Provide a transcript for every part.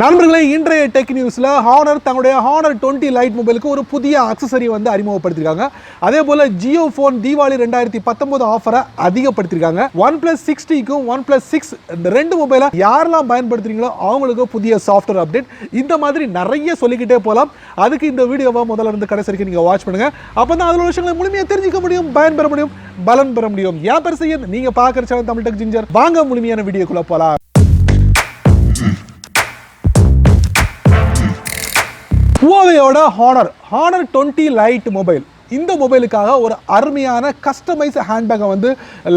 நண்பர்களே, இன்றைய டெக் நியூஸ்ல ஹானர் தங்களுடைய ஹானர் 20 லைட் மொபைலுக்கு ஒரு புதிய அக்சஸரி வந்து அறிமுகப்படுத்திருக்காங்க. அதே போல ஜியோ போன் தீபாவளி 2019 ஆஃபரை அதிகப்படுத்திருக்காங்க. OnePlus 60க்கும் OnePlus 6 இந்த ரெண்டு மொபைலை யாரெல்லாம் பயன்படுத்துறீங்களோ அவங்களுக்கு புதிய சாஃப்ட்வேர் அப்டேட். இந்த மாதிரி நிறைய சொல்லிக்கிட்டே போகலாம். அதுக்கு இந்த வீடியோவை முதல்ல இருந்து கடைசி வரைக்கும் நீங்க வாட்ச் பண்ணுங்க. அப்பதான் அதில் விஷயங்களை முழுமையாக தெரிஞ்சுக்க முடியும், பயன்பெற முடியும், பலன் பெற முடியும். என் பேர் சையத், நீங்க பார்க்குற சேனல் தமிழ் டெக் ஜிஞ்சர். வாங்க முழுமையான வீடியோக்குள்ள போலாம். ஹுவாவேயோட ஹானர் 20 லைட் மொபைல், இந்த மொபைலுக்காக ஒரு அருமையான கஸ்டமைஸ் ஹேண்ட்பேக்கை வந்து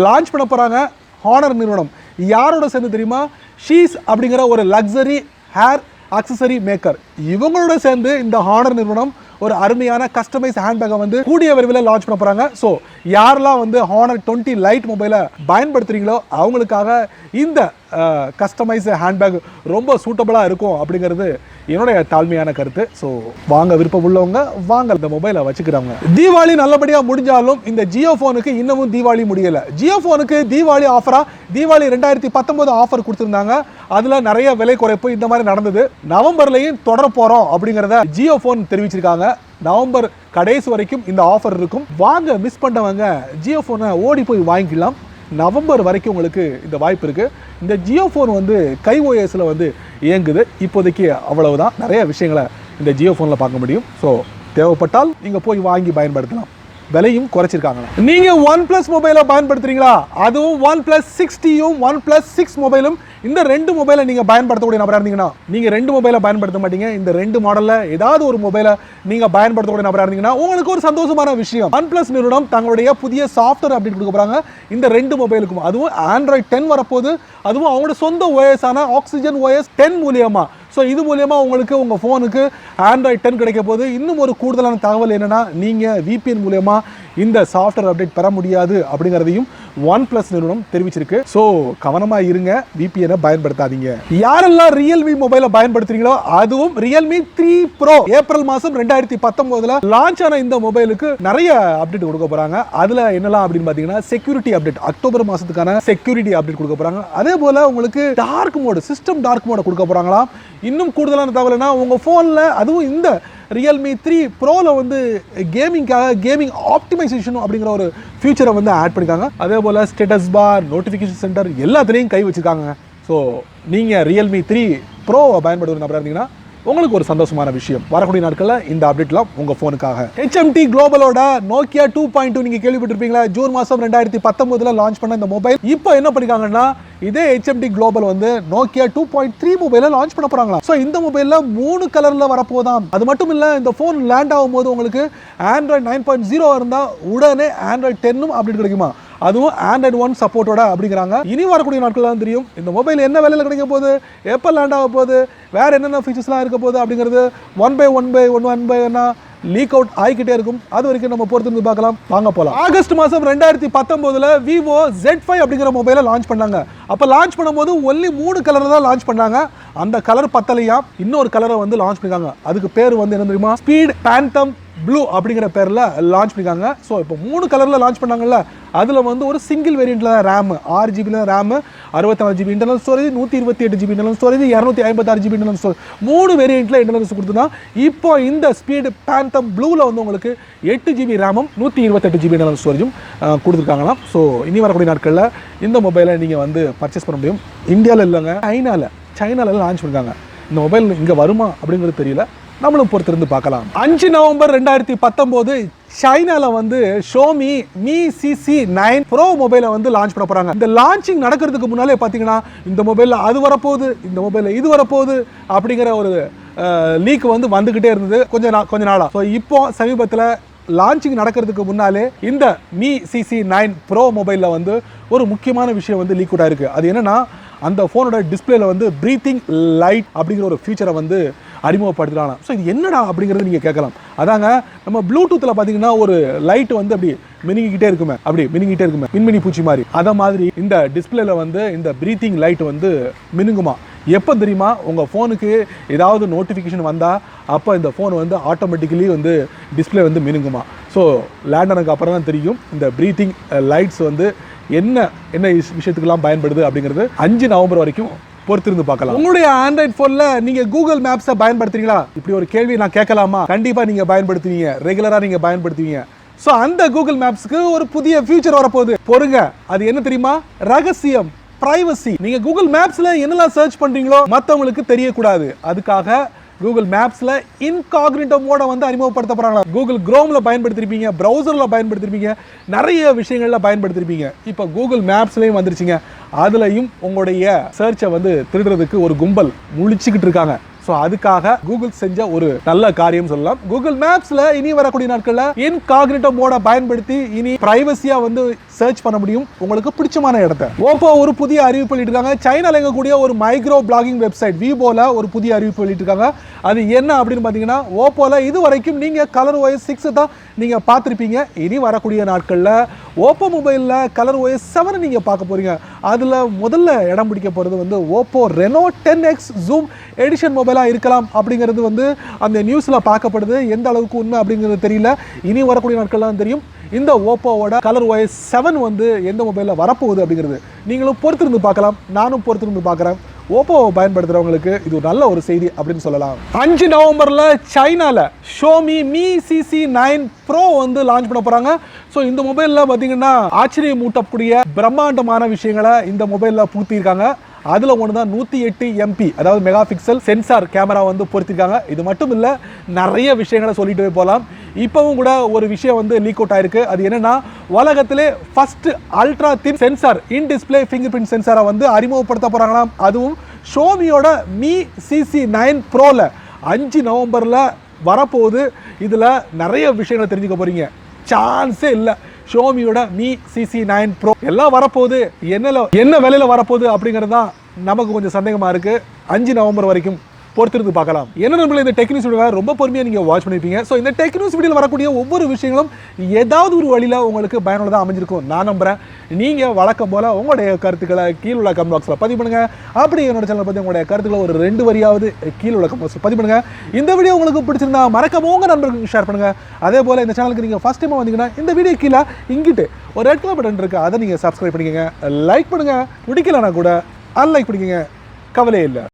லான்ச் பண்ண போகிறாங்க ஹானர் நிறுவனம். யாரோட சேர்ந்து தெரியுமா? ஷீஸ் அப்படிங்கிற ஒரு லக்ஸரி ஹேர் அக்சசரி மேக்கர். இவங்களோட சேர்ந்து இந்த ஹானர் நிறுவனம் ஒரு அருமையான கஸ்டமைஸ் ஹேண்ட்பேக்கை வந்து கூடிய விரைவில் லான்ச் பண்ண போகிறாங்க. ஸோ யாரெல்லாம் வந்து ஹானர் 20 லைட் மொபைலை பயன்படுத்துகிறீங்களோ அவங்களுக்காக இந்த கஸ்டமைஸ் ஹேண்ட்பேக் ரொம்ப சூட்டபுளாக இருக்கும் அப்படிங்கிறது என்னுடைய தாழ்மையான கருத்து. ஸோ வாங்க, விருப்பம் உள்ளவங்க வாங்க இந்த மொபைலை வச்சுக்கிறாங்க. தீபாவளி நல்லபடியாக முடிஞ்சாலும் இந்த ஜியோ ஃபோனுக்கு இன்னமும் தீபாவளி முடியலை. ஜியோ ஃபோனுக்கு தீபாவளி ஆஃபராக தீபாவளி 2019 ஆஃபர் கொடுத்துருந்தாங்க. அதில் நிறைய விலை குறைப்பு இந்த மாதிரி நடந்தது. நவம்பர்லையும் தொடர போகிறோம் அப்படிங்கிறத ஜியோ ஃபோன் தெரிவிச்சிருக்காங்க. நவம்பர் கடைசி வரைக்கும் இந்த ஆஃபர் இருக்கும். வாங்க, மிஸ் பண்ணவங்க ஜியோ ஃபோனை ஓடி போய் வாங்கிக்கலாம். நவம்பர் வரைக்கும் உங்களுக்கு இந்த வாய்ப்பு இருக்குது. இந்த ஜியோ ஃபோன் வந்து கை ஓஎஸில் வந்து இயங்குது. இப்போதைக்கு அவ்வளவுதான். நிறைய விஷயங்களை இந்த ஜியோ ஃபோனில் பார்க்க முடியும். ஸோ தேவைப்பட்டால் நீங்கள் போய் வாங்கி பயன்படுத்தலாம். விலையும் குறைச்சிருக்காங்க. நீங்கள் OnePlus மொபைலை பயன்படுத்துறீங்களா? அதுவும் OnePlus 60யும் OnePlus 6 மொபைலும், இந்த ரெண்டு மொபைலை நீங்கள் பயன்படுத்தக்கூடிய நபராக இருந்தீங்கன்னா, நீங்கள் ரெண்டு மொபைலை பயன்படுத்த மாட்டீங்க. இந்த ரெண்டு மாடலில் ஏதாவது ஒரு மொபைலை நீங்கள் பயன்படுத்தக்கூடிய நபராக இருந்தீங்கன்னா உங்களுக்கு ஒரு சந்தோஷமான விஷயம். OnePlus நிறுவனம் தங்களுடைய புதிய சாஃப்ட்வேர் அப்டேட் கொடுக்க போகிறாங்க இந்த ரெண்டு மொபைலுக்கும். அதுவும் Android 10 வரப்போகுது. அதுவும் அவங்களோட சொந்த ஓஎஸான ஆக்சிஜன் OS 10 மூலியமாக. ஸோ இது மூலியமாக உங்களுக்கு உங்கள் ஃபோனுக்கு Android 10 கிடைக்க போது. இன்னும் ஒரு கூடுதலான தகவல் என்னென்னா, நீங்கள் VPN மூலியமாக இந்த சாஃப்ட்வேர் அப்டேட் பெற முடியாது அப்படிங்கிறதையும் OnePlus நிறுவனம் தெரிவிச்சிருக்கு. ஸோ கவனமாக இருங்க, VPN-ஐ பயன்படுத்தாதீங்க. யாரெல்லாம் Realme மொபைலை பயன்படுத்துறீங்களோ, அதுவும் Realme 3 Pro ஏப்ரல் மாதம் 2019 லான்ச் ஆன இந்த மொபைலுக்கு நிறைய அப்டேட் கொடுக்க போகிறாங்க. அதில் என்னெல்லாம் அப்படின்னு பார்த்தீங்கன்னா, செக்யூரிட்டி அப்டேட், அக்டோபர் மாதத்துக்கான செக்யூரிட்டி அப்டேட் கொடுக்க போகிறாங்க. அதே போல் உங்களுக்கு டார்க் மோடு, சிஸ்டம் டார்க் மோட கொடுக்க போகிறாங்களாம். இன்னும் கூடுதலான தகவல்னா, உங்கள் ஃபோனில் அதுவும் இந்த Realme 3 Proல வந்து கேமிங் ஆப்டிமைசேஷன் அப்படிங்கிற ஒரு ஃபியூச்சரை வந்து ஆட் பண்ணியிருக்காங்க. அதே போல் ஸ்டேட்டஸ் பார், நோட்டிஃபிகேஷன் சென்டர் எல்லாத்துலேயும் கை வச்சுருக்காங்க. ஸோ நீங்கள் Realme 3 Proவை பயன்படுத்துகிற நபராக இருந்தீங்கன்னா உங்களுக்கு ஒரு சந்தோஷமான விஷயம். வரக்கூடிய நாட்களில் இந்த அப்டேட்லாம் உங்கள் ஃபோனுக்காக. HMT குளோபலோட Nokia 2.2 நீங்கள் கேள்விப்பட்டிருப்பீங்களா? ஜூன் மாதம் 2019 லான்ச் பண்ண இந்த மொபைல் இப்போ என்ன பண்ணிருக்காங்கன்னா, இதே HMT குளோபல் வந்து Nokia 2.3 மொபைலை லான்ச் பண்ண போகிறாங்களா. ஸோ இந்த மொபைலில் 3 கலரில் வரப்போதாம். அது மட்டும் இல்லை, இந்த ஃபோன் லேண்ட் ஆகும்போது உங்களுக்கு Android 9.0 இருந்தால் உடனே Android 10 அப்டேட் கிடைக்குமா. அதுவும் Android 1 சப்போர்ட்டோட அப்படிங்கிறாங்க. இனி வரக்கூடிய நாட்கள் தான் தெரியும் இந்த மொபைல் என்ன விலையில் கிடைக்க போகுது, எப்போ லேண்ட் ஆக போகுது, வேறு என்னென்ன ஃபீச்சர்ஸ்லாம் இருக்க போகுது அப்படிங்கிறது one by one leak out ஆகிக்கிட்டே இருக்கும். அது வரைக்கும் நம்ம பொறுத்து பார்க்கலாம். வாங்க போகலாம். ஆகஸ்ட் மாதம் 2019 Vivo Z5 அப்படிங்கிற மொபைலை லான்ச் பண்ணாங்க. அப்போ லான்ச் பண்ணும்போது ஒன்லி 3 கலர் தான் லான்ச் பண்ணாங்க. அந்த கலர் பத்தலையா, இன்னொரு கலரை வந்து லான்ச் பண்ணிருக்காங்க. அதுக்கு பேர் வந்து என்ன தெரியுமா? ஸ்பீட் பேந்தம் ப்ளூ அப்படிங்கிற பேரில் லான்ச் பண்ணியிருக்காங்க. ஸோ இப்போ 3 கலரில் லான்ச் பண்ணாங்கல்ல, அதில் வந்து ஒரு சிங்கிள் வேரியண்ட்டில் RAM 6GB RAM, 64GB internal storage, 128GB internal storage, 256GB internal storage, 3 வேரியண்ட்டில் இன்டர்னல் கொடுத்துதான். இப்போ இந்த ஸ்பீட் பேந்தம் ப்ளூவில் வந்து உங்களுக்கு 8GB ரேமும் 128GB இன்டர்னல் ஸ்டோரேஜும் கொடுத்துருக்காங்களாம். ஸோ இனி வரக்கூடிய நாட்களில் இந்த மொபைலை நீங்கள் வந்து பர்ச்சேஸ் பண்ண முடியும். இந்தியாவில் இல்லைங்க, சைனாவில் லான்ச் பண்ணிருக்காங்க. இந்த மொபைல் இங்கே வருமா அப்படிங்கிறது தெரியல, நம்மளும் பொறுத்திருந்து பார்க்கலாம். 5 நவம்பர் 2019 சைனால வந்து Xiaomi Mi CC9 Pro மொபைலை வந்து லான்ச் பண்ண போறாங்க. இந்த லான்ச்சிங் நடக்கிறதுக்கு முன்னாலே பார்த்தீங்கன்னா, இந்த மொபைலில் அது வரப்போகுது, இந்த மொபைலில் இது வரப்போகுது அப்படிங்கிற ஒரு லீக் வந்து வந்துகிட்டே இருந்தது கொஞ்ச நாளா. ஸோ இப்போ சமீபத்தில் லான்ச்சிங் நடக்கிறதுக்கு முன்னாலே இந்த Mi CC9 Pro மொபைலில் வந்து ஒரு முக்கியமான விஷயம் வந்து லீக் அவுட் ஆயிருக்கு. அது என்னன்னா, அந்த ஃபோனோட டிஸ்பிளேல வந்து ப்ரீத்திங் லைட் அப்படிங்கிற ஒரு ஃபீச்சரை வந்து அறிமுகப்படுத்துகிறாங்க. ஸோ இது என்னடா அப்படிங்கிறது நீங்கள் கேட்கலாம். அதாங்க, நம்ம ப்ளூடூத்தில் பார்த்தீங்கன்னா ஒரு லைட் வந்து அப்படி மினுங்கிட்டே இருக்குமே, மின்மினி பூச்சி மாதிரி. அதை மாதிரி இந்த டிஸ்பிளேல வந்து இந்த ப்ரீத்திங் லைட் வந்து மினுங்குமா. எப்போ தெரியுமா? உங்கள் ஃபோனுக்கு ஏதாவது நோட்டிஃபிகேஷன் வந்தால் அப்போ இந்த ஃபோன் வந்து ஆட்டோமேட்டிக்கலி வந்து டிஸ்பிளே வந்து மினுங்குமா. ஸோ லேண்ட் ஆனதுக்கு அப்புறம் தான் தெரியும் இந்த ப்ரீத்திங் லைட்ஸ் வந்து என்ன விஷயத்துக்கெல்லாம் பயன்படுது அப்படிங்கிறது. 5 நவம்பர் வரைக்கும் பொறுத்திருந்து பார்க்கலாம். உங்களுடைய ஆண்ட்ராய்ட் போன்ல நீங்க கூகுள் மேப்ஸை பயன்படுத்துறீங்களா? இப்படி ஒரு கேள்வி நான் கேட்கலாமா? கண்டிப்பா நீங்க பயன்படுத்துவீங்க, ரெகுலரா நீங்க பயன்படுத்துவீங்க. சோ அந்த கூகுள் மேப்ஸ்க்கு ஒரு புதிய ஃபீச்சர் வரப்போகுது. பொறுங்க, அது என்ன தெரியுமா? ரகசியம், பிரைவசி. நீங்க கூகுள் மேப்ஸ்ல என்னெல்லாம் சர்ச் பண்றீங்களோ மத்தவங்களுக்கு தெரியக்கூடாது. அதுக்காக கூகுள் மேப்ஸ்ல இன்காக்னிட்டோ மோட வந்து அறிமுகப்படுத்த போறாங்க. கூகுள் குரோம்ல பயன்படுத்திருப்பீங்க, பிரவுசர்ல பயன்படுத்திருப்பீங்க, நிறைய விஷயங்கள்ல பயன்படுத்திருப்பீங்க. இப்போ கூகுள் மேப்ஸ்லயும் வந்துருச்சுங்க. அதுலயும் உங்களுடைய சர்ச்சை வந்து திருடுறதுக்கு ஒரு கும்பல் முழிச்சுக்கிட்டு இருக்காங்க. ஸோ அதுக்காக கூகுள் செஞ்ச ஒரு நல்ல காரியம் சொல்லலாம். கூகுள் மேப்ஸ்ல இனி வரக்கூடிய நாட்கள்ல இன்காக்னிட்டோ மோட பயன்படுத்தி இனி பிரைவசியா வந்து சர்ச் பண்ண முடியும் உங்களுக்கு பிடிச்சமான இடத்தை. ஓப்போ ஒரு புதிய அறிவிப்பு வெளியிட்டிருக்காங்க. சைனால இயங்கக்கூடிய ஒரு மைக்ரோ பிளாகிங் வெப்சைட் விவோல ஒரு புதிய அறிவிப்பு வெளியிட்டிருக்காங்க. அது என்ன அப்படின்னு பார்த்தீங்கன்னா, ஓப்போல இது வரைக்கும் நீங்க ColorOS 6 தான் நீங்க பார்த்துருப்பீங்க. இனி வரக்கூடிய நாட்கள்ல ஓப்போ மொபைல்ல ColorOS 7 நீங்க பார்க்க போறீங்க. அதுல முதல்ல இடம் பிடிக்க போறது வந்து Oppo Reno 10X zoom edition மொபைலா இருக்கலாம் அப்படிங்கிறது வந்து அந்த நியூஸ்ல பார்க்கப்படுது. எந்த அளவுக்கு உண்மை அப்படிங்கிறது தெரியல. இனி வரக்கூடிய நாட்கள் தான் தெரியும். இந்த ஓப்போவோட ColorOS 7 வந்து எந்த மொபைலில் வரப்போகுது அப்படிங்கிறது நீங்களும் பொறுத்திருந்து பார்க்கலாம். நானும் பொறுத்திருந்து பார்க்குறேன். ஓப்போவை பயன்படுத்துகிறவங்களுக்கு இது நல்ல ஒரு செய்தி அப்படின்னு சொல்லலாம். 5 நவம்பரில் சைனாவில் Xiaomi Mi CC9 Pro வந்து லான்ச் பண்ண போகிறாங்க. ஸோ இந்த மொபைலில் பார்த்தீங்கன்னா ஆச்சரியமூட்டக்கூடிய பிரம்மாண்டமான விஷயங்களை இந்த மொபைலில் பூத்திருக்காங்க. அதில் ஒன்று தான் 108 MP அதாவது மெகா பிக்சல் சென்சார் கேமரா வந்து பொருத்திருக்காங்க. இது மட்டும் இல்லை, நிறைய விஷயங்களை சொல்லிட்டு போகலாம். இப்போவும் கூட ஒரு விஷயம் வந்து லீக் அவுட் ஆயிருக்கு. அது என்னன்னா, உலகத்திலே first ultra thin sensor in display fingerprint சென்சாரை வந்து அறிமுகப்படுத்த போகிறாங்களாம். அதுவும் ஷோமியோட Mi CC9 Proல 5 நவம்பரில் வரப்போகுது. இதில் நிறைய விஷயங்களை தெரிஞ்சுக்க போகிறீங்க. சான்ஸே இல்லை. ஷோமியோட Mi CC9 Pro எல்லாம் வரப்போகுது. என்ன விலையில் வரப்போகுது அப்படிங்கிறது தான் நமக்கு கொஞ்சம் சந்தேகமாக இருக்குது. 5 நவம்பர் வரைக்கும் பொறுத்திருந்து பார்க்கலாம். என்ன நண்பர்களே, இந்த டெக் நியூஸ் வீடியோ ரொம்ப பொறுமையாக நீங்கள் வாட்ச் பண்ணியிருப்பீங்க. ஸோ இந்த டெக் நியூஸ் வீடியோவில் வரக்கூடிய ஒவ்வொரு விஷயங்களும் ஏதாவது ஒரு வழியில் உங்களுக்கு பயனுள்ளதாக அமைஞ்சிருக்கும் நான் நம்புகிறேன். நீங்கள் வழக்கம் போல் உங்களுடைய கருத்துக்களை கீழே உள்ள கமெண்ட் பாக்ஸில் பதிவு பண்ணுங்கள். அப்படி என்னோட சேனலை பற்றி உங்களுடைய கருத்துக்களை ஒரு 2 வரியாவது கீழே உள்ள கமெண்ட் பாக்ஸில் பதிவு பண்ணுங்கள். இந்த வீடியோ உங்களுக்கு பிடிச்சிருந்தா மறக்காம உங்கள் நண்பர்களுக்கு ஷேர் பண்ணுங்கள். அதே போல் இந்த சேனலுக்கு நீங்கள் ஃபஸ்ட் டைமாக வந்தீங்கன்னா இந்த வீடியோ கீழே இங்கிட்டு ஒரு ரெட் கலர் பட்டன் இருக்குது, அதை நீங்கள் சப்ஸ்கிரைப் பண்ணிக்கோங்க. லைக் பண்ணுங்கள். பிடிக்கலன்னா கூட அன்லைக் பண்ணிக்கோங்க, கவலையே இல்லை.